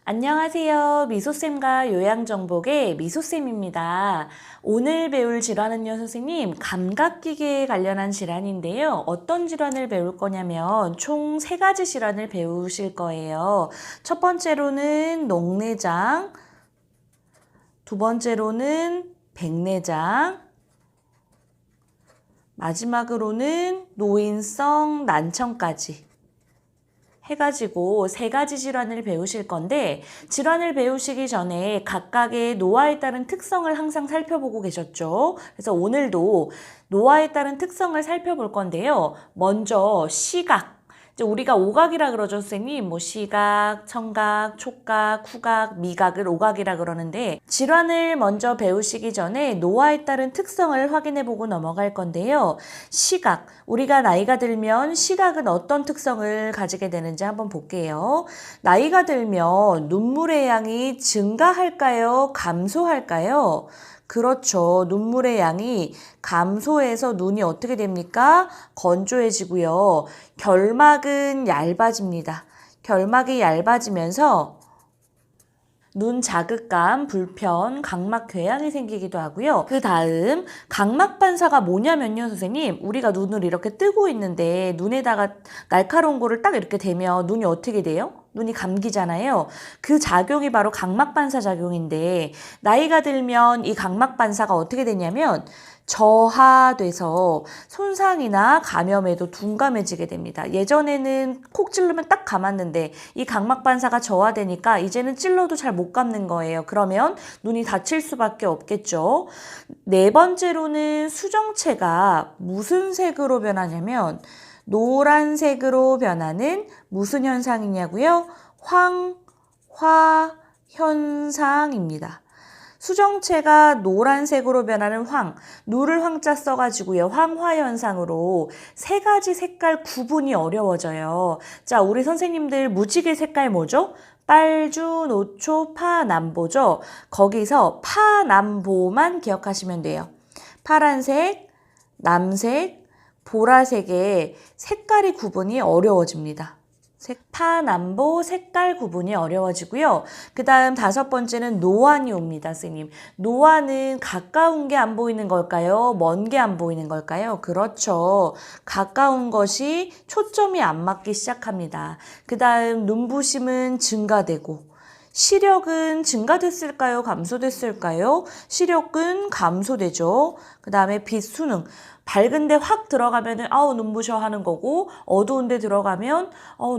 안녕하세요. 미소쌤과 요양정복의 미소쌤입니다. 오늘 배울 질환은요, 선생님, 감각기계에 관련한 질환인데요. 어떤 질환을 배울 거냐면 총 3가지 질환을 배우실 거예요. 첫 번째로는 녹내장, 두 번째로는 백내장, 마지막으로는 노인성 난청까지 해가지고 3가지 질환을 배우실 건데, 질환을 배우시기 전에 각각의 노화에 따른 특성을 항상 살펴보고 계셨죠. 그래서 오늘도 노화에 따른 특성을 살펴볼 건데요. 먼저 시각. 이제 우리가 오각이라 그러죠, 선생님. 시각, 청각, 촉각, 후각, 미각을 오각이라 그러는데, 질환을 먼저 배우시기 전에 노화에 따른 특성을 확인해보고 넘어갈 건데요. 시각. 우리가 나이가 들면 시각은 어떤 특성을 가지게 되는지 한번 볼게요. 나이가 들면 눈물의 양이 증가할까요? 감소할까요? 그렇죠. 눈물의 양이 감소해서 눈이 어떻게 됩니까? 건조해지고요. 결막은 얇아집니다. 결막이 얇아지면서 눈 자극감, 불편, 각막 궤양이 생기기도 하고요. 그 다음 각막 반사가 뭐냐면요, 선생님. 우리가 눈을 이렇게 뜨고 있는데 눈에다가 날카로운 거를 딱 이렇게 대면 눈이 어떻게 돼요? 눈이 감기잖아요. 그 작용이 바로 각막 반사 작용인데, 나이가 들면 이 각막 반사가 어떻게 되냐면 저하돼서 손상이나 감염에도 둔감해지게 됩니다. 예전에는 콕 찌르면 딱 감았는데 이 각막 반사가 저하되니까 이제는 찔러도 잘 못 감는 거예요. 그러면 눈이 다칠 수밖에 없겠죠. 4번째로는 수정체가 무슨 색으로 변하냐면 노란색으로 변하는 무슨 현상이냐고요? 황화 현상입니다. 수정체가 노란색으로 변하는 누를 황자 써가지고요. 황화현상으로 3가지 색깔 구분이 어려워져요. 자, 우리 선생님들 무지개 색깔 뭐죠? 빨주, 노초, 파남보죠. 거기서 파남보만 기억하시면 돼요. 파란색, 남색, 보라색의 색깔이 구분이 어려워집니다. 파남보 색깔 구분이 어려워지고요. 그 다음 5번째는 노안이 옵니다, 선생님. 노안은 가까운 게 안 보이는 걸까요? 먼 게 안 보이는 걸까요? 그렇죠. 가까운 것이 초점이 안 맞기 시작합니다. 그 다음 눈부심은 증가되고, 시력은 증가됐을까요? 감소됐을까요? 시력은 감소되죠. 그 다음에 빛 수능. 밝은데 확 들어가면은 눈부셔 하는 거고, 어두운데 들어가면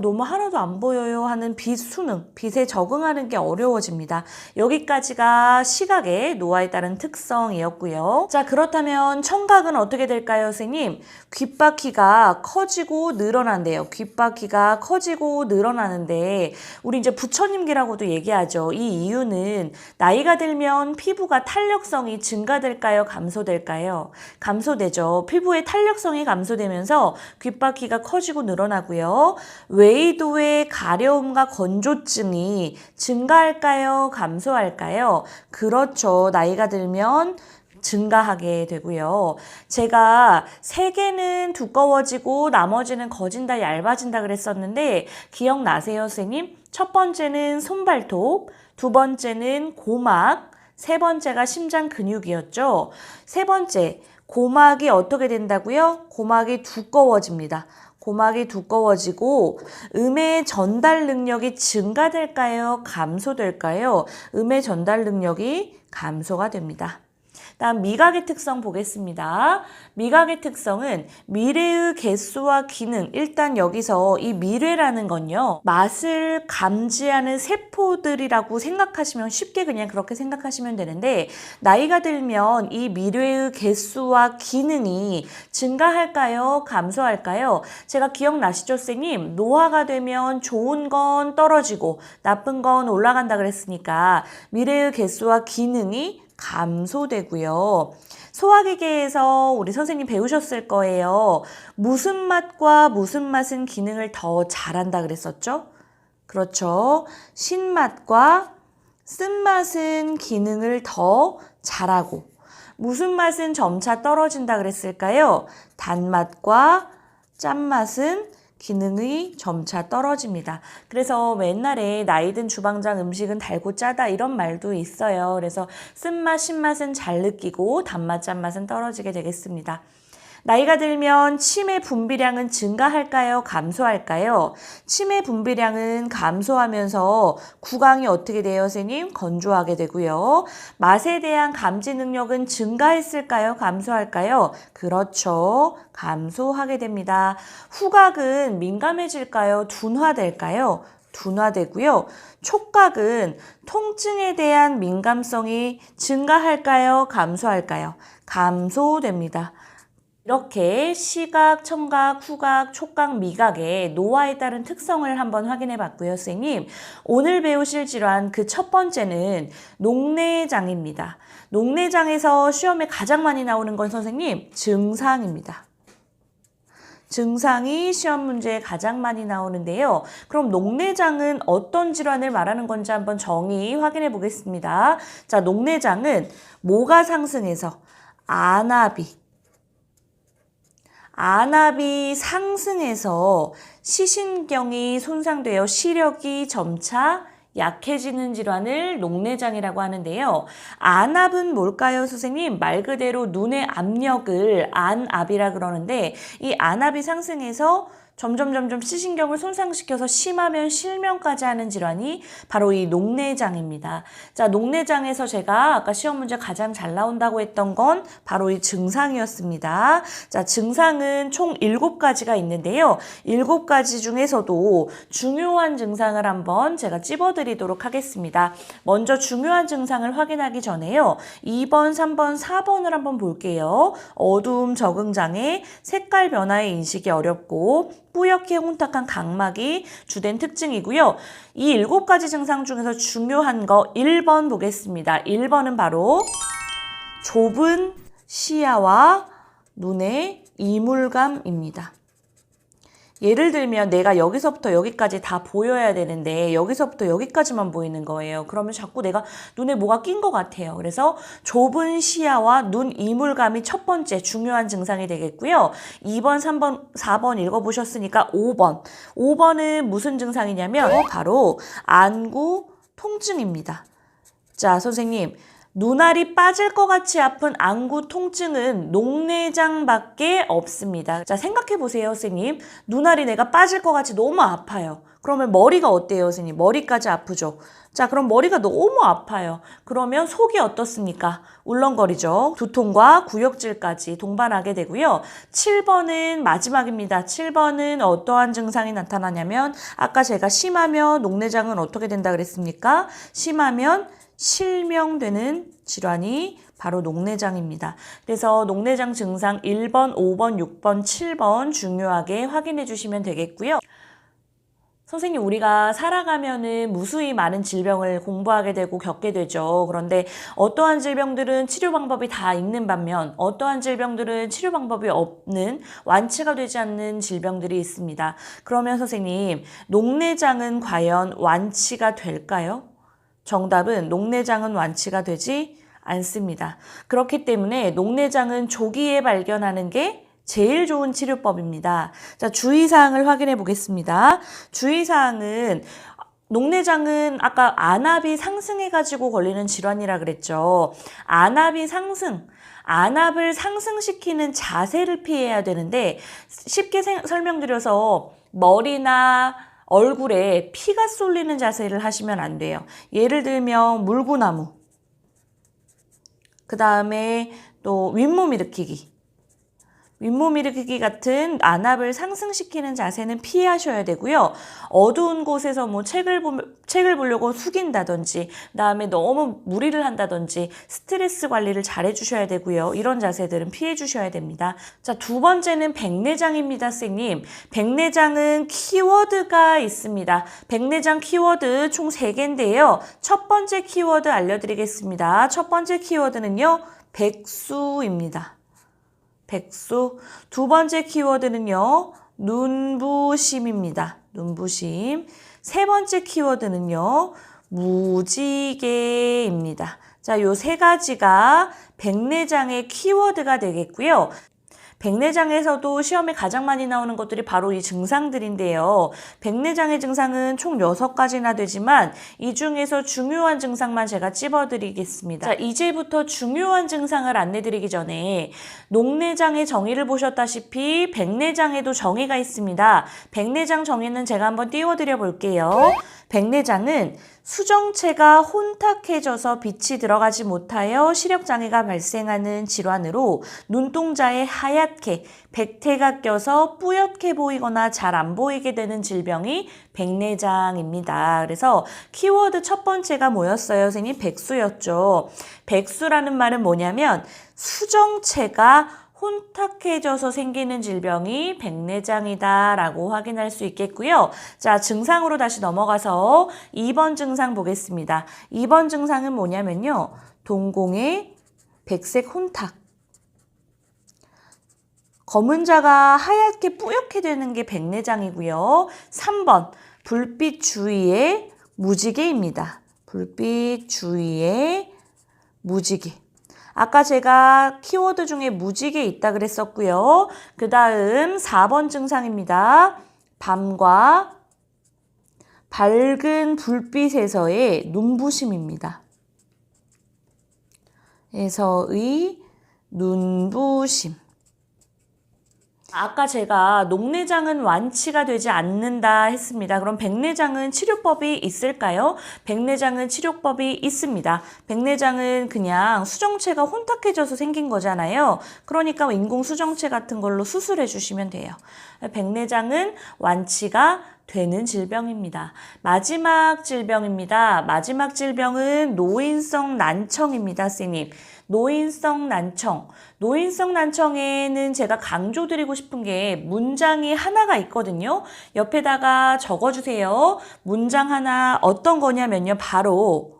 너무 하나도 안 보여요 하는 빛 수능, 빛에 적응하는 게 어려워집니다. 여기까지가 시각의 노화에 따른 특성이었고요. 자, 그렇다면 청각은 어떻게 될까요, 선생님? 귓바퀴가 커지고 늘어난대요. 귓바퀴가 커지고 늘어나는데, 우리 이제 부처님기라고도 얘기하죠. 이 이유는 나이가 들면 피부가 탄력성이 증가될까요? 감소될까요? 감소되죠. 피부의 탄력성이 감소되면서 귓바퀴가 커지고 늘어나고요. 외이도의 가려움과 건조증이 증가할까요? 감소할까요? 그렇죠. 나이가 들면 증가하게 되고요. 제가 3개는 두꺼워지고 나머지는 거진다, 얇아진다 그랬었는데 기억나세요, 선생님? 첫 번째는 손발톱, 두 번째는 고막, 3번째가 심장 근육이었죠. 3번째, 고막이 어떻게 된다고요? 고막이 두꺼워집니다. 고막이 두꺼워지고 음의 전달 능력이 증가될까요? 감소될까요? 음의 전달 능력이 감소가 됩니다. 다음 미각의 특성 보겠습니다. 미각의 특성은 미뢰의 개수와 기능. 일단 여기서 이 미뢰라는 건요, 맛을 감지하는 세포들이라고 생각하시면, 쉽게 그냥 그렇게 생각하시면 되는데, 나이가 들면 이 미뢰의 개수와 기능이 증가할까요? 감소할까요? 제가 기억나시죠, 선생님? 노화가 되면 좋은 건 떨어지고 나쁜 건 올라간다 그랬으니까 미뢰의 개수와 기능이 감소되고요. 소화기계에서 우리 선생님 배우셨을 거예요. 무슨 맛과 무슨 맛은 기능을 더 잘한다 그랬었죠? 그렇죠. 신맛과 쓴맛은 기능을 더 잘하고, 무슨 맛은 점차 떨어진다 그랬을까요? 단맛과 짠맛은 기능이 점차 떨어집니다. 그래서 옛날에 나이 든 주방장 음식은 달고 짜다 이런 말도 있어요. 그래서 쓴맛, 신맛은 잘 느끼고 단맛, 짠맛은 떨어지게 되겠습니다. 나이가 들면 치매 분비량은 증가할까요? 감소할까요? 치매 분비량은 감소하면서 구강이 어떻게 돼요, 선생님? 건조하게 되고요. 맛에 대한 감지 능력은 증가했을까요? 감소할까요? 그렇죠. 감소하게 됩니다. 후각은 민감해질까요? 둔화될까요? 둔화되고요. 촉각은 통증에 대한 민감성이 증가할까요? 감소할까요? 감소됩니다. 이렇게 시각, 청각, 후각, 촉각, 미각의 노화에 따른 특성을 한번 확인해 봤고요, 선생님. 오늘 배우실 질환 그 첫 번째는 녹내장입니다. 녹내장에서 시험에 가장 많이 나오는 건 선생님, 증상입니다. 증상이 시험 문제에 가장 많이 나오는데요. 그럼 녹내장은 어떤 질환을 말하는 건지 한번 정의 확인해 보겠습니다. 자, 녹내장은 뭐가 상승해서 안압이 상승해서 시신경이 손상되어 시력이 점차 약해지는 질환을 녹내장이라고 하는데요. 안압은 뭘까요, 선생님? 말 그대로 눈의 압력을 안압이라 그러는데 이 안압이 상승해서 점점 시신경을 손상시켜서 심하면 실명까지 하는 질환이 바로 이 녹내장입니다. 자, 녹내장에서 제가 아까 시험 문제 가장 잘 나온다고 했던 건 바로 이 증상이었습니다. 자, 증상은 총 7가지가 있는데요. 7가지 중에서도 중요한 증상을 한번 제가 찝어드리도록 하겠습니다. 먼저 중요한 증상을 확인하기 전에요. 2번, 3번, 4번을 한번 볼게요. 어두움 적응장애, 색깔 변화의 인식이 어렵고 뿌옇게 혼탁한 각막이 주된 특징이고요. 이 7가지 증상 중에서 중요한 거 1번 보겠습니다. 1번은 바로 좁은 시야와 눈의 이물감입니다. 예를 들면 내가 여기서부터 여기까지 다 보여야 되는데 여기서부터 여기까지만 보이는 거예요. 그러면 자꾸 내가 눈에 뭐가 낀 것 같아요. 그래서 좁은 시야와 눈 이물감이 첫 번째 중요한 증상이 되겠고요. 2번, 3번, 4번 읽어보셨으니까 5번. 5번은 무슨 증상이냐면 바로 안구 통증입니다. 자, 선생님. 눈알이 빠질 것 같이 아픈 안구 통증은 녹내장밖에 없습니다. 자, 생각해 보세요, 선생님. 눈알이 내가 빠질 것 같이 너무 아파요. 그러면 머리가 어때요, 선생님? 머리까지 아프죠? 자, 그럼 머리가 너무 아파요. 그러면 속이 어떻습니까? 울렁거리죠. 두통과 구역질까지 동반하게 되고요. 7번은 마지막입니다. 7번은 어떠한 증상이 나타나냐면 아까 제가 심하면 녹내장은 어떻게 된다 그랬습니까? 심하면 실명되는 질환이 바로 녹내장입니다. 그래서 녹내장 증상 1번, 5번, 6번, 7번 중요하게 확인해 주시면 되겠고요. 선생님, 우리가 살아가면은 무수히 많은 질병을 공부하게 되고 겪게 되죠. 그런데 어떠한 질병들은 치료 방법이 다 있는 반면 어떠한 질병들은 치료 방법이 없는 완치가 되지 않는 질병들이 있습니다. 그러면 선생님, 녹내장은 과연 완치가 될까요? 정답은 녹내장은 완치가 되지 않습니다. 그렇기 때문에 녹내장은 조기에 발견하는 게 제일 좋은 치료법입니다. 자, 주의사항을 확인해 보겠습니다. 주의사항은 녹내장은 아까 안압이 상승해가지고 걸리는 질환이라 그랬죠. 안압을 상승시키는 자세를 피해야 되는데 쉽게 설명드려서 머리나 얼굴에 피가 쏠리는 자세를 하시면 안 돼요. 예를 들면 물구나무, 그 다음에 또 윗몸 일으키기 같은 안압을 상승시키는 자세는 피하셔야 되고요. 어두운 곳에서 뭐 책을 보려고 숙인다든지, 그다음에 너무 무리를 한다든지 스트레스 관리를 잘 해주셔야 되고요. 이런 자세들은 피해 주셔야 됩니다. 자, 두 번째는 백내장입니다, 선생님. 백내장은 키워드가 있습니다. 백내장 키워드 총 3개인데요. 첫 번째 키워드 알려드리겠습니다. 첫 번째 키워드는요, 백수입니다. 백수. 두 번째 키워드는요, 눈부심입니다. 눈부심. 세 번째 키워드는요, 무지개입니다. 자, 요 3가지가 백내장의 키워드가 되겠고요. 백내장에서도 시험에 가장 많이 나오는 것들이 바로 이 증상들인데요. 백내장의 증상은 총 6가지나 되지만 이 중에서 중요한 증상만 제가 찝어드리겠습니다. 자, 이제부터 중요한 증상을 안내드리기 전에 녹내장의 정의를 보셨다시피 백내장에도 정의가 있습니다. 백내장 정의는 제가 한번 띄워드려 볼게요. 백내장은 수정체가 혼탁해져서 빛이 들어가지 못하여 시력장애가 발생하는 질환으로 눈동자에 하얗게 백태가 껴서 뿌옇게 보이거나 잘 안 보이게 되는 질병이 백내장입니다. 그래서 키워드 첫 번째가 뭐였어요? 선생님, 백수였죠. 백수라는 말은 뭐냐면 수정체가 혼탁해져서 생기는 질병이 백내장이다 라고 확인할 수 있겠고요. 자, 증상으로 다시 넘어가서 2번 증상 보겠습니다. 2번 증상은 뭐냐면요. 동공의 백색 혼탁. 검은 자가 하얗게 뿌옇게 되는 게 백내장이고요. 3번 불빛 주위에 무지개입니다. 불빛 주위에 무지개. 아까 제가 키워드 중에 무지개 있다 그랬었고요. 그 다음 4번 증상입니다. 밤과 밝은 불빛에서의 눈부심입니다. 에서의 눈부심. 아까 제가 녹내장은 완치가 되지 않는다 했습니다. 그럼 백내장은 치료법이 있을까요? 백내장은 치료법이 있습니다. 백내장은 그냥 수정체가 혼탁해져서 생긴 거잖아요. 그러니까 인공 수정체 같은 걸로 수술해 주시면 돼요. 백내장은 완치가 되는 질병입니다. 마지막 질병입니다. 마지막 질병은 노인성 난청입니다, 선생님. 노인성 난청. 노인성 난청에는 제가 강조드리고 싶은 게 문장이 하나가 있거든요. 옆에다가 적어주세요. 문장 하나 어떤 거냐면요. 바로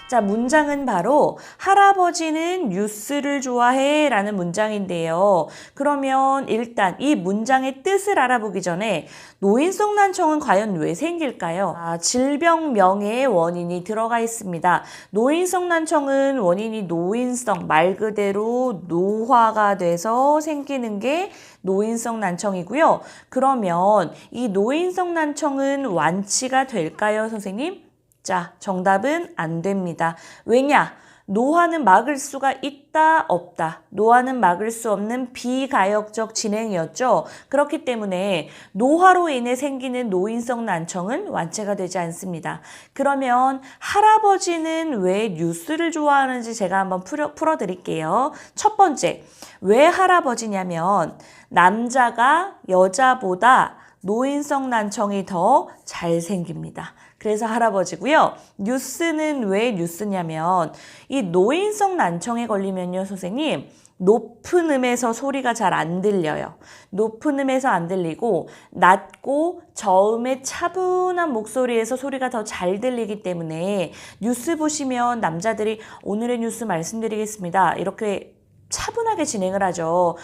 자, 문장은 바로 할아버지는 뉴스를 좋아해 라는 문장인데요. 그러면 일단 이 문장의 뜻을 알아보기 전에 노인성 난청은 과연 왜 생길까요? 질병명의 원인이 들어가 있습니다. 노인성 난청은 원인이 노인성, 말 그대로 노화가 돼서 생기는 게 노인성 난청이고요. 그러면 이 노인성 난청은 완치가 될까요, 선생님? 자, 정답은 안 됩니다. 왜냐? 노화는 막을 수가 있다, 없다. 노화는 막을 수 없는 비가역적 진행이었죠. 그렇기 때문에 노화로 인해 생기는 노인성 난청은 완치가 되지 않습니다. 그러면 할아버지는 왜 뉴스를 좋아하는지 제가 한번 풀어드릴게요. 첫 번째, 왜 할아버지냐면 남자가 여자보다 노인성 난청이 더 잘 생깁니다. 그래서 할아버지고요. 뉴스는 왜 뉴스냐면 이 노인성 난청에 걸리면요, 선생님. 높은 음에서 소리가 잘 안 들려요. 높은 음에서 안 들리고 낮고 저음의 차분한 목소리에서 소리가 더 잘 들리기 때문에 뉴스 보시면 남자들이 오늘의 뉴스 말씀드리겠습니다. 이렇게 차분하게 진행을 하죠.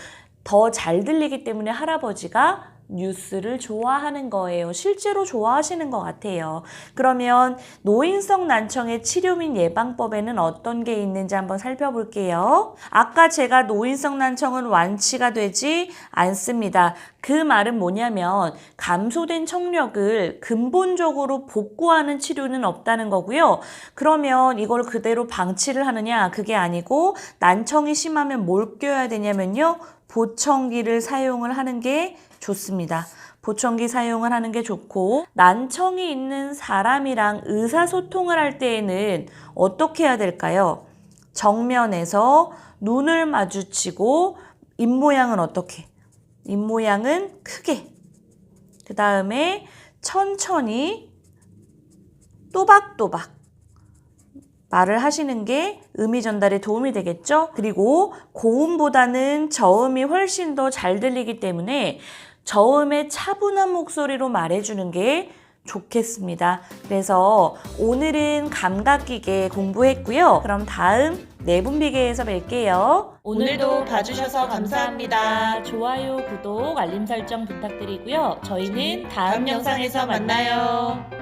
더 잘 들리기 때문에 할아버지가 뉴스를 좋아하는 거예요. 실제로 좋아하시는 것 같아요. 그러면 노인성 난청의 치료 및 예방법에는 어떤 게 있는지 한번 살펴볼게요. 아까 제가 노인성 난청은 완치가 되지 않습니다. 그 말은 뭐냐면 감소된 청력을 근본적으로 복구하는 치료는 없다는 거고요. 그러면 이걸 그대로 방치를 하느냐? 그게 아니고 난청이 심하면 뭘 껴야 되냐면요. 보청기를 사용을 하는 게 좋습니다. 보청기 사용을 하는 게 좋고 난청이 있는 사람이랑 의사소통을 할 때에는 어떻게 해야 될까요? 정면에서 눈을 마주치고 입모양은 어떻게? 입모양은 크게. 그 다음에 천천히 또박또박 말을 하시는 게 음이 전달에 도움이 되겠죠? 그리고 고음보다는 저음이 훨씬 더 잘 들리기 때문에 저음의 차분한 목소리로 말해주는 게 좋겠습니다. 그래서 오늘은 감각기계 공부했고요. 그럼 다음 내분비계에서 뵐게요. 오늘도 봐주셔서 감사합니다. 좋아요, 구독, 알림 설정 부탁드리고요. 저희는 다음 다음 영상에서 만나요.